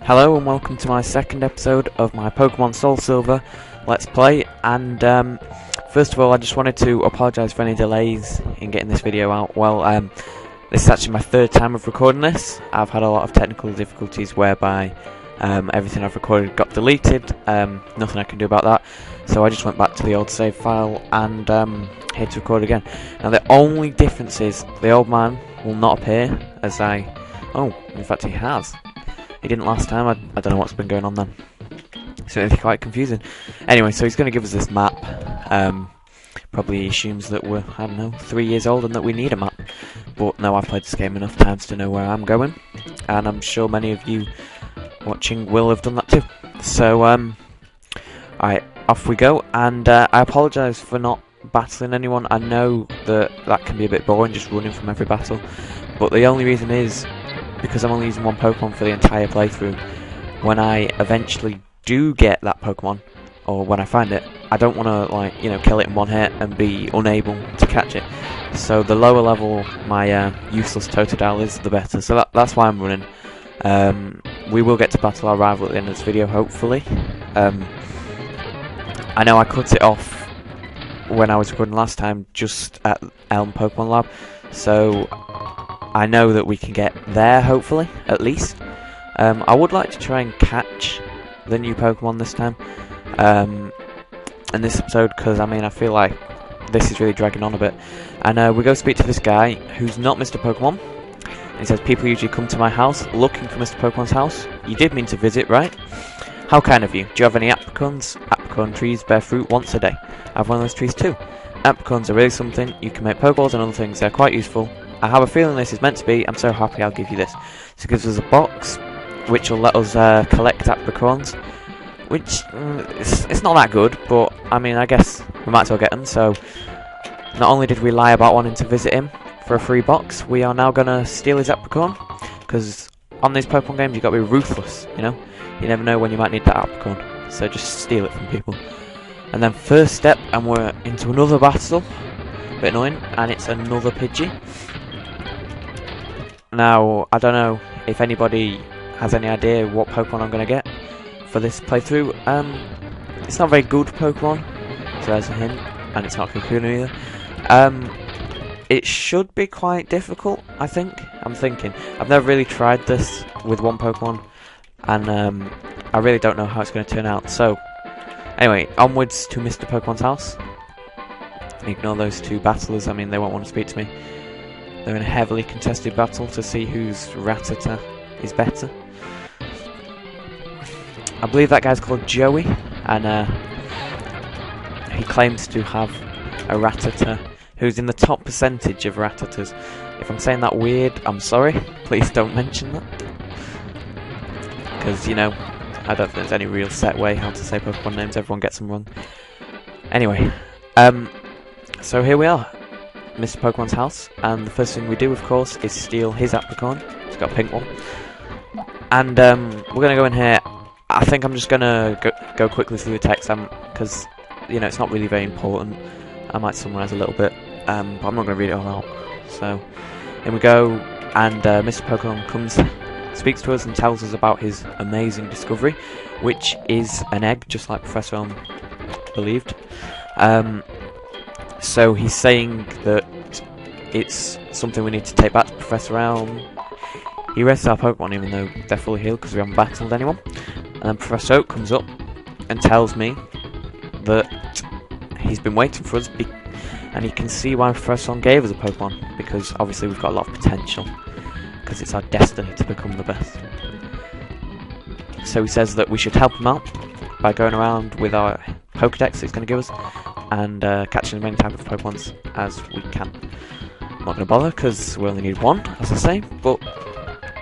Hello and welcome to my second episode of my Pokemon Soul Silver Let's Play, and first of all I just wanted to apologise for any delays in getting this video out. Well, this is actually my third time of recording this. I've had a lot of technical difficulties whereby everything I've recorded got deleted, nothing I can do about that, so I just went back to the old save file and here to record again. Now the only difference is the old man will not appear as oh, in fact he has. He didn't last time. I don't know what's been going on then. So it's quite confusing. Anyway, so he's going to give us this map. Probably assumes that we're, I don't know, 3 years old and that we need a map. But no, I've played this game enough times to know where I'm going. And I'm sure many of you watching will have done that too. So, alright, off we go. And I apologise for not battling anyone. I know that can be a bit boring, just running from every battle. But the only reason is because I'm only using one Pokemon for the entire playthrough. When I eventually do get that Pokemon, or when I find it, I don't want to kill it in one hit and be unable to catch it. So the lower level my useless Totodile is, the better. So that's why I'm running. We will get to battle our rival at the end of this video, hopefully. I know I cut it off when I was recording last time, just at Elm Pokemon Lab. So I know that we can get there, hopefully, at least. I would like to try and catch the new Pokemon this time in this episode, because I feel like this is really dragging on a bit. And we go speak to this guy who's not Mr. Pokemon. He says, people usually come to my house looking for Mr. Pokemon's house. You did mean to visit, right? How kind of you. Do you have any apricons? Apricon trees bear fruit once a day. I have one of those trees too. Apricons are really something. You can make Pokeballs and other things. They're quite useful. I have a feeling this is meant to be. I'm so happy I'll give you this. So it gives us a box, which will let us collect apricons, which it's not that good, but I guess we might as well get them. So not only did we lie about wanting to visit him for a free box, we are now going to steal his apricon, because on these Pokemon games you've got to be ruthless, you know? You never know when you might need that apricon, so just steal it from people. And then first step, and we're into another battle, a bit annoying, and it's another Pidgey. Now, I don't know if anybody has any idea what Pokemon I'm going to get for this playthrough. It's not a very good Pokemon, so there's a hint, and it's not Kakuna either. It should be quite difficult, I think. I'm thinking. I've never really tried this with one Pokemon, and I really don't know how it's going to turn out. So, anyway, onwards to Mr. Pokemon's house. Ignore those two battlers, they won't want to speak to me. They're in a heavily contested battle to see whose Rattata is better. I believe that guy's called Joey, and he claims to have a Rattata who's in the top percentage of Rattatas. If I'm saying that weird, I'm sorry. Please don't mention that. Because, I don't think there's any real set way how to say Pokemon names. Everyone gets them wrong. Anyway, so here we are. Mr. Pokemon's house, and the first thing we do, of course, is steal his apricon. He's got a pink one. And we're going to go in here. I think I'm just going to go quickly through the text, because, it's not really very important. I might summarise a little bit, but I'm not going to read it all out. So, here we go, and Mr. Pokemon comes, speaks to us and tells us about his amazing discovery, which is an egg, just like Professor Elm believed. So he's saying that it's something we need to take back to Professor Elm. He rests our Pokemon even though they're fully healed because we haven't battled anyone. And then Professor Oak comes up and tells me that he's been waiting for us and he can see why Professor Elm gave us a Pokemon, because obviously we've got a lot of potential, because it's our destiny to become the best. So he says that we should help him out by going around with our Pokedex he's going to give us, and catching as many types of Pokemons as we can. I'm not going to bother because we only need one, as I say, but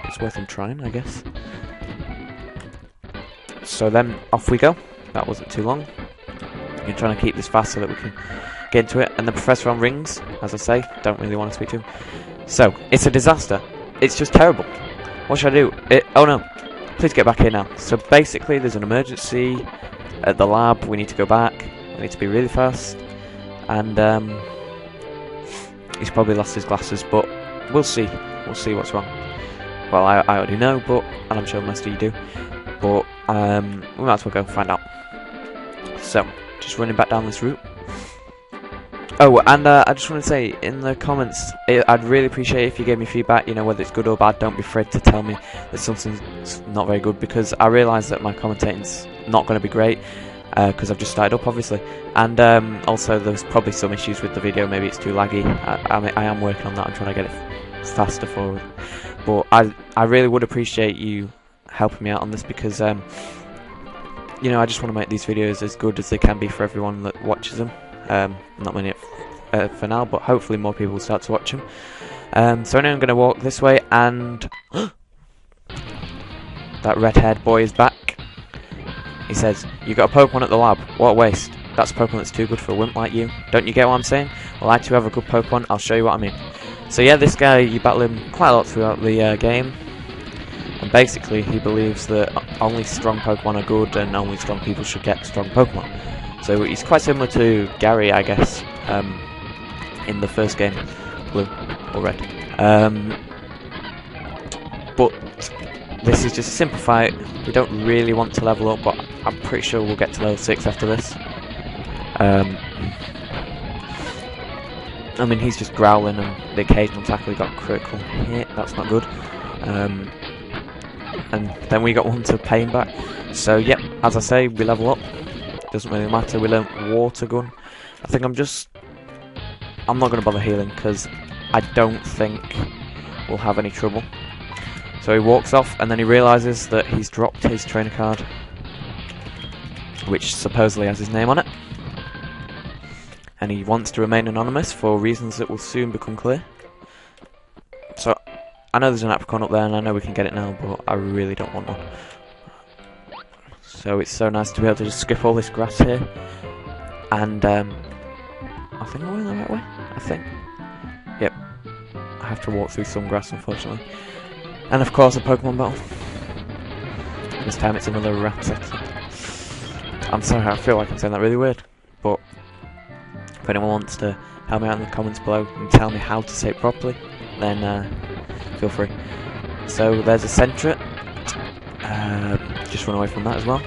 it's worth him trying, I guess. So then off we go. That wasn't too long. I'm trying to keep this fast so that we can get into it. And the Professor on rings, as I say, don't really want to speak to him. So it's a disaster. It's just terrible. What should I do? Oh no! Please get back here now. So basically, there's an emergency at the lab. We need to go back. We need to be really fast, and he's probably lost his glasses, but we'll see. We'll see what's wrong. Well, I already know, but, and I'm sure most of you do, but we might as well go find out. So, just running back down this route. Oh, and I just want to say, in the comments, I'd really appreciate it if you gave me feedback, you know, whether it's good or bad. Don't be afraid to tell me that something's not very good, because I realise that my commentating's not going to be great, because I've just started up, obviously. And also, there's probably some issues with the video, maybe it's too laggy. I am working on that, I'm trying to get it faster forward. But I really would appreciate you helping me out on this, because, you know, I just want to make these videos as good as they can be for everyone that watches them. Not many for now, but hopefully more people will start to watch them. So now I'm going to walk this way, and that red-haired boy is back. He says, "You got a Pokemon at the lab? What a waste. That's a Pokemon that's too good for a wimp like you. Don't you get what I'm saying? Well, I too have a good Pokemon. I'll show you what I mean." So yeah, this guy, you battle him quite a lot throughout the game. And basically, he believes that only strong Pokemon are good, and only strong people should get strong Pokemon. So he's quite similar to Gary, I guess, in the first game, blue or red. But this is just a simple fight. We don't really want to level up, but I'm pretty sure we'll get to level 6 after this. I mean, he's just growling, and the occasional tackle he got critical hit. That's not good. And then we got one to pay him back. So yep, as I say, we level up. Doesn't really matter. We learnt Water Gun. I think I'm not going to bother healing, because I don't think we'll have any trouble. So he walks off, and then he realises that he's dropped his trainer card, which supposedly has his name on it. And he wants to remain anonymous for reasons that will soon become clear. So I know there's an Apricot up there, and I know we can get it now, but I really don't want one. So it's so nice to be able to just skip all this grass here. And I think I'm going the right way. I think. Yep. I have to walk through some grass, unfortunately. And of course a Pokemon battle. This time it's another Rattata. I'm sorry, I feel like I'm saying that really weird. But if anyone wants to help me out in the comments below and tell me how to say it properly, then feel free. So there's a Sentret. Just run away from that as well.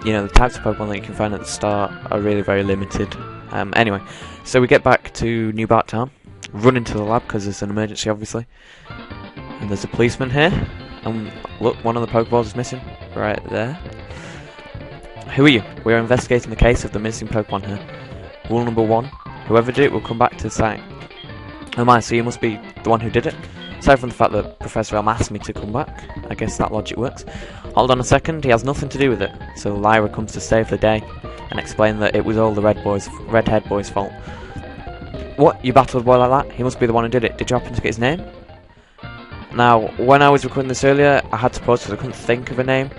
You know, the types of Pokemon that you can find at the start are really very limited. Anyway, so we get back to New Bark Town, run into the lab because there's an emergency, obviously. And there's a policeman here. And look, one of the Pokeballs is missing. Right there. Who are you? We are investigating the case of the missing Pokemon here. Rule number 1. Whoever did it will come back to the site. Oh my, so you must be the one who did it? Aside from the fact that Professor Elm asked me to come back, I guess that logic works. Hold on a second, he has nothing to do with it. So Lyra comes to save the day and explain that it was all the red-haired boy's fault. What? You battled a boy like that? He must be the one who did it. Did you happen to get his name? Now, when I was recording this earlier, I had to pause because I couldn't think of a name.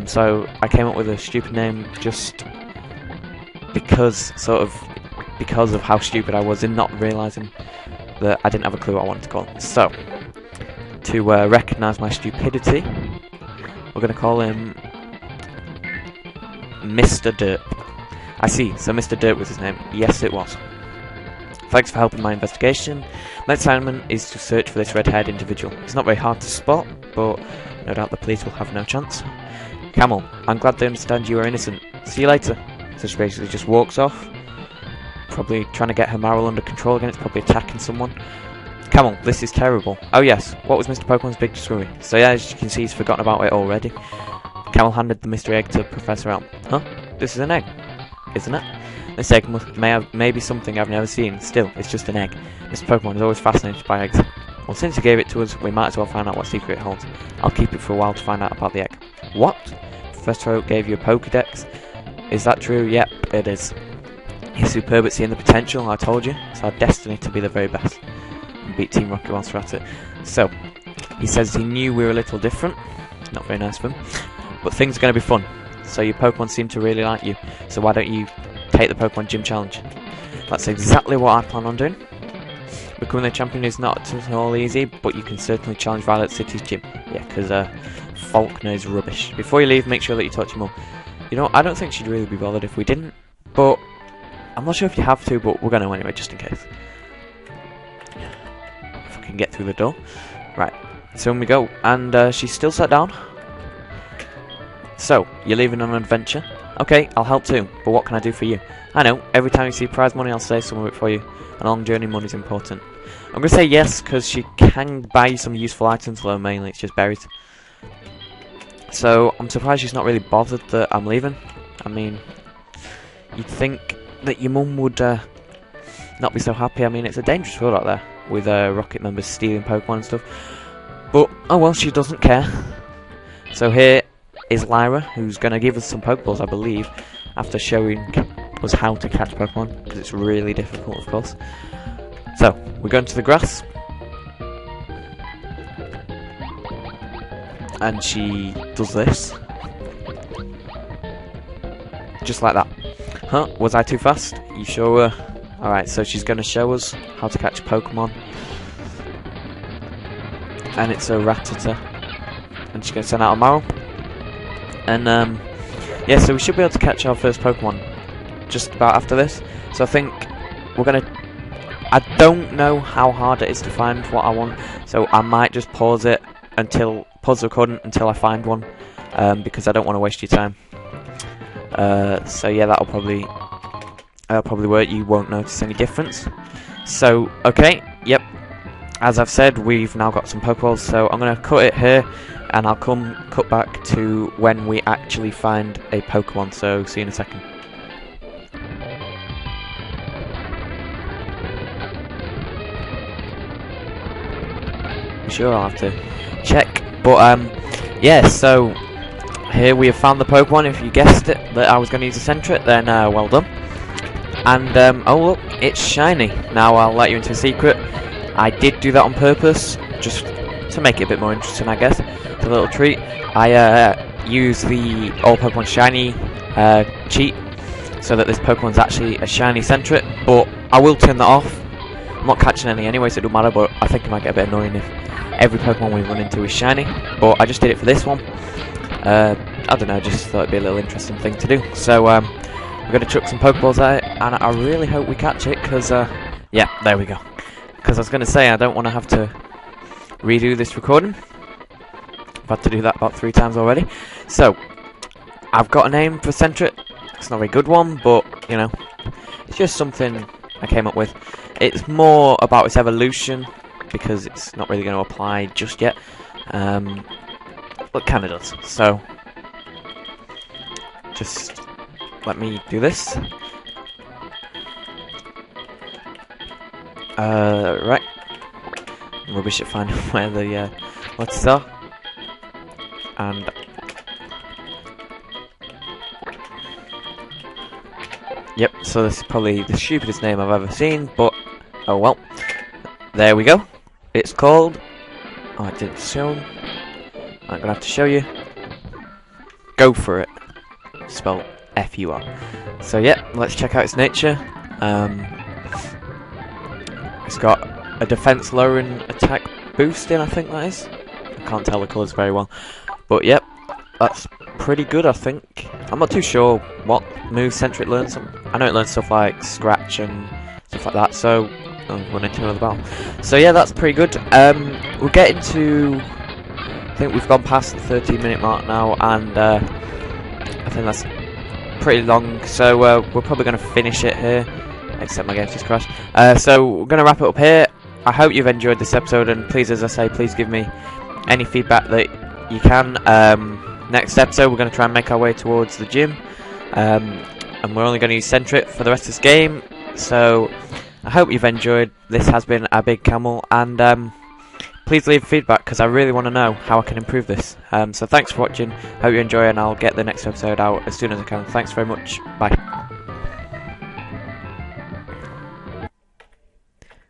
So I came up with a stupid name just because of how stupid I was in not realising that I didn't have a clue what I wanted to call him. So, to recognise my stupidity, we're going to call him Mr.Derp. I see, so Mr.Derp was his name. Yes, it was. Thanks for helping my investigation. My assignment is to search for this red-haired individual. It's not very hard to spot, but no doubt the police will have no chance. Camel, I'm glad they understand you are innocent. See you later. So she basically just walks off. Probably trying to get her Marill under control again. It's probably attacking someone. Camel, this is terrible. Oh yes, what was Mr. Pokemon's big discovery? So yeah, as you can see, he's forgotten about it already. Camel handed the mystery egg to Professor Elm. Huh? This is an egg, isn't it? This egg may be something I've never seen. Still, it's just an egg. Mr. Pokemon is always fascinated by eggs. Well, since he gave it to us, we might as well find out what secret it holds. I'll keep it for a while to find out about the egg. What? Professor Oak gave you a Pokedex? Is that true? Yep, it is. He's superb at seeing the potential, I told you. It's our destiny to be the very best. And beat Team Rocket whilst we're at it. So, he says he knew we were a little different. Not very nice of him. But things are going to be fun. So your Pokemon seem to really like you. So why don't you take the Pokemon Gym Challenge? That's exactly what I plan on doing. Becoming the champion is not at all easy, but you can certainly challenge Violet City's gym. Yeah, because Faulkner is rubbish. Before you leave, make sure that you talk to your mum. You know, I don't think she'd really be bothered if we didn't. But I'm not sure if you have to, but we're going to anyway, just in case. Fucking can get through the door. Right, so in we go, and she's still sat down. So, you're leaving on an adventure? Okay, I'll help too, but what can I do for you? I know, every time you see prize money, I'll save some of it for you. A long journey money's important. I'm going to say yes, because she can buy you some useful items, though mainly it's just berries. So, I'm surprised she's not really bothered that I'm leaving. I mean, you'd think that your mum would not be so happy. I mean, it's a dangerous world out there, with Rocket members stealing Pokemon and stuff. But, oh well, she doesn't care. So here is Lyra, who's going to give us some Pokeballs, I believe, after showing us how to catch Pokemon, because it's really difficult, of course. So, we're going to the grass. And she does this. Just like that. Huh? Was I too fast? You sure were? Alright, so she's going to show us how to catch Pokemon. And it's a Rattata. And she's going to send out a Marrow. And, yeah, so we should be able to catch our first Pokemon just about after this. So I think we're going to... I don't know how hard it is to find what I want. So I might just pause the recording until I find one. Because I don't want to waste your time. So yeah, that'll probably work. You won't notice any difference. So, okay, yep. As I've said, we've now got some Pokeballs, so I'm going to cut it here, and I'll cut back to when we actually find a Pokemon, so see you in a second. I'm sure I'll have to check, but yeah, so here we have found the Pokemon. If you guessed it, that I was going to use a Sentret, then well done. And, oh look, it's shiny. Now I'll let you into a secret. I did do that on purpose, just to make it a bit more interesting, I guess. It's a little treat. I use the All Pokemon Shiny cheat, so that this Pokemon's actually a shiny Sentret, but I will turn that off. I'm not catching any anyway, so it don't matter, but I think it might get a bit annoying if every Pokemon we run into is shiny. But I just did it for this one. I don't know, just thought it'd be a little interesting thing to do. So, we're going to chuck some Pokeballs at it, and I really hope we catch it, because, yeah, there we go. Because I was going to say, I don't want to have to redo this recording. I've had to do that about 3 times already. So, I've got a name for Sentret. It's not a very good one, but, you know, it's just something I came up with. It's more about its evolution, because it's not really going to apply just yet. But it kind of does. So, just let me do this. Right. Rubbish at finding where the letters are. And yep, so this is probably the stupidest name I've ever seen, but oh well. There we go. It's called... oh, it didn't show. I'm gonna have to show you. Go for it. Spelled F-U-R. So yeah, let's check out its nature. It's got a defense lowering attack boosting, I think that is. I can't tell the colours very well. But yep, that's pretty good, I think. I'm not too sure what moves Sentret learns. I know it learns stuff like Scratch and stuff like that, so I'll run into another battle. So yeah, that's pretty good. We're getting to... I think we've gone past the 13-minute mark now, and I think that's pretty long, so we're probably going to finish it here. Except my game just crashed. So we're going to wrap it up here. I hope you've enjoyed this episode, and please, as I say, please give me any feedback that you can. Next episode, we're going to try and make our way towards the gym, and we're only going to use Sentret for the rest of this game. So I hope you've enjoyed. This has been a big Camel, and please leave feedback, because I really want to know how I can improve this. So thanks for watching. Hope you enjoy, and I'll get the next episode out as soon as I can. Thanks very much. Bye.